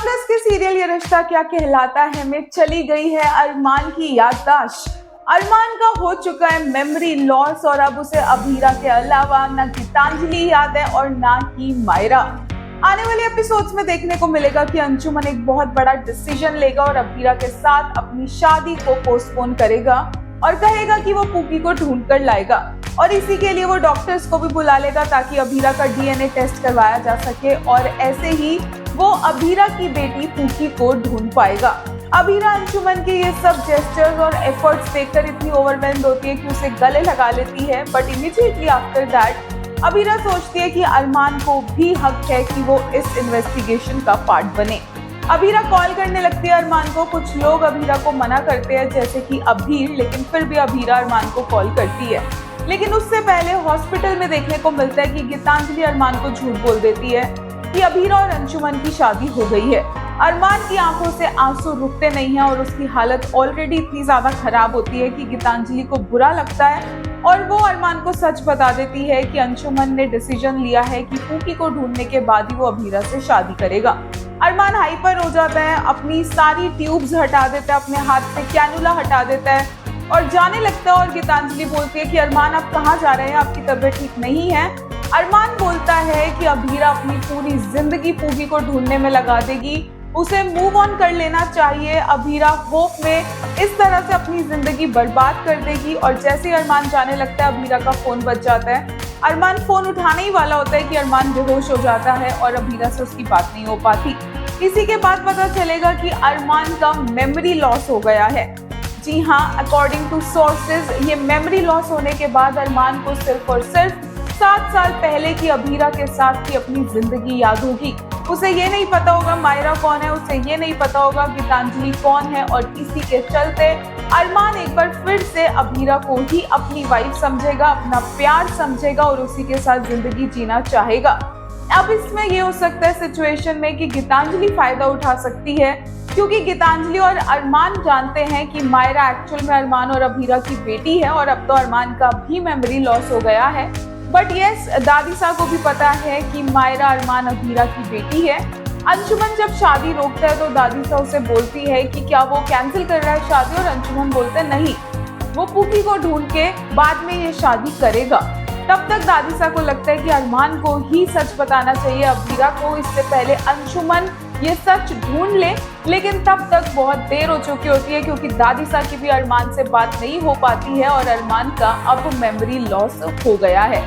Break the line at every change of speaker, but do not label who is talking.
Plus के serial ये रिश्ता क्या कहलाता है में चली गई है अरमान की याददाश्त। अरमान का हो चुका है मेमोरी लॉस और अब उसे अभीरा के अलावा ना गीतांजलि याद है और ना ही मायरा। आने वाले एपिसोड्स में देखने को मिलेगा कि अंशुमन एक बहुत बड़ा डिसीजन लेगा और अभीरा के साथ अपनी शादी को पोस्टपोन करेगा और कहेगा कि वो पूकी को ढूंढ कर लाएगा और इसी के लिए वो डॉक्टर्स को भी बुला लेगा ताकि अभीरा का डीएनए टेस्ट करवाया जा सके और ऐसे ही वो अभीरा की बेटी पूकी को ढूंढ पाएगा। अभीरा अंशुमन के ये सब जेस्चर्स और एफर्ट्स देखकर इतनी ओवरवेल्म्ड होती है कि उसे गले लगा लेती है, but immediately after that Abhira सोचती है कि अरमान को भी हक है कि वो इस इन्वेस्टिगेशन का पार्ट बने। अभीरा कॉल करने लगती है अरमान को। कुछ लोग अभीरा को मना करते हैं जैसे कि अभीर, लेकिन फिर भी अभीरा अरमान को कॉल करती है। लेकिन उससे पहले हॉस्पिटल में देखने को मिलता है कि गीतांजलि अरमान को झूठ बोल देती है कि अभीरा और अंशुमन की शादी हो गई है। अरमान की आंखों से आंसू रुकते नहीं हैं और उसकी हालत ऑलरेडी इतनी ज्यादा खराब होती है कि गीतांजलि को बुरा लगता है और वो अरमान को सच बता देती है कि अंशुमन ने डिसीजन लिया है कि पूकी को ढूंढने के बाद ही वो अभीरा से शादी करेगा। अरमान हाइपर हो जाता है, अपनी सारी ट्यूब्स हटा देता है, अपने हाथ से कैनुला हटा देता है और जाने लगता है और गीतांजलि बोलती है कि अरमान आप कहाँ जा रहे हैं, आपकी तबीयत ठीक नहीं है। अरमान बोलता है कि अभीरा अपनी पूरी जिंदगी पूकी को ढूंढने में लगा देगी, उसे मूव ऑन कर लेना चाहिए। अभीरा होप में इस तरह से अपनी जिंदगी बर्बाद कर देगी और जैसे ही अरमान जाने लगता है अभीरा का फोन बज जाता है। अरमान फोन उठाने ही वाला होता है कि अरमान बेहोश हो जाता है और अभीरा से उसकी बात नहीं हो पाती। इसी के बाद पता चलेगा कि अरमान का मेमोरी लॉस हो गया है। जी हाँ, अकॉर्डिंग टू सोर्सेज ये मेमोरी लॉस होने के बाद अरमान को सिर्फ और सिर्फ 7 साल पहले की अभीरा के साथ की अपनी जिंदगी याद होगी। उसे ये नहीं पता होगा मायरा कौन है, उसे ये नहीं पता होगा गीतांजलि कौन है और इसी के चलते अरमान एक बार फिर से अभीरा को ही अपनी वाइफ समझेगा, अपना प्यार समझेगा और उसी के साथ जिंदगी जीना चाहेगा। अब इसमें ये हो सकता है सिचुएशन में कि गीतांजलि फायदा उठा सकती है क्योंकि गीतांजलि और अरमान जानते हैं कि मायरा एक्चुअल में अरमान और अभीरा की बेटी है और अब तो अरमान का भी मेमोरी लॉस हो गया है। बट यस, दादीसा को भी पता है कि मायरा अरमान अभीरा की बेटी है। अंशुमन जब शादी रोकता है तो दादीसा उसे बोलती है कि क्या वो कैंसिल कर रहा है शादी और अंशुमन बोलते हैं नहीं, वो पूकी को ढूंढ के बाद में ये शादी करेगा। तब तक दादीसा को लगता है कि अरमान को ही सच बताना चाहिए अभीरा को, इससे पहले अंशुमन ये सच ढूंढ ले। लेकिन तब तक बहुत देर हो चुकी होती है क्योंकि दादीसा की भी अरमान से बात नहीं हो पाती है और अरमान का अब मेमोरी लॉस हो गया है।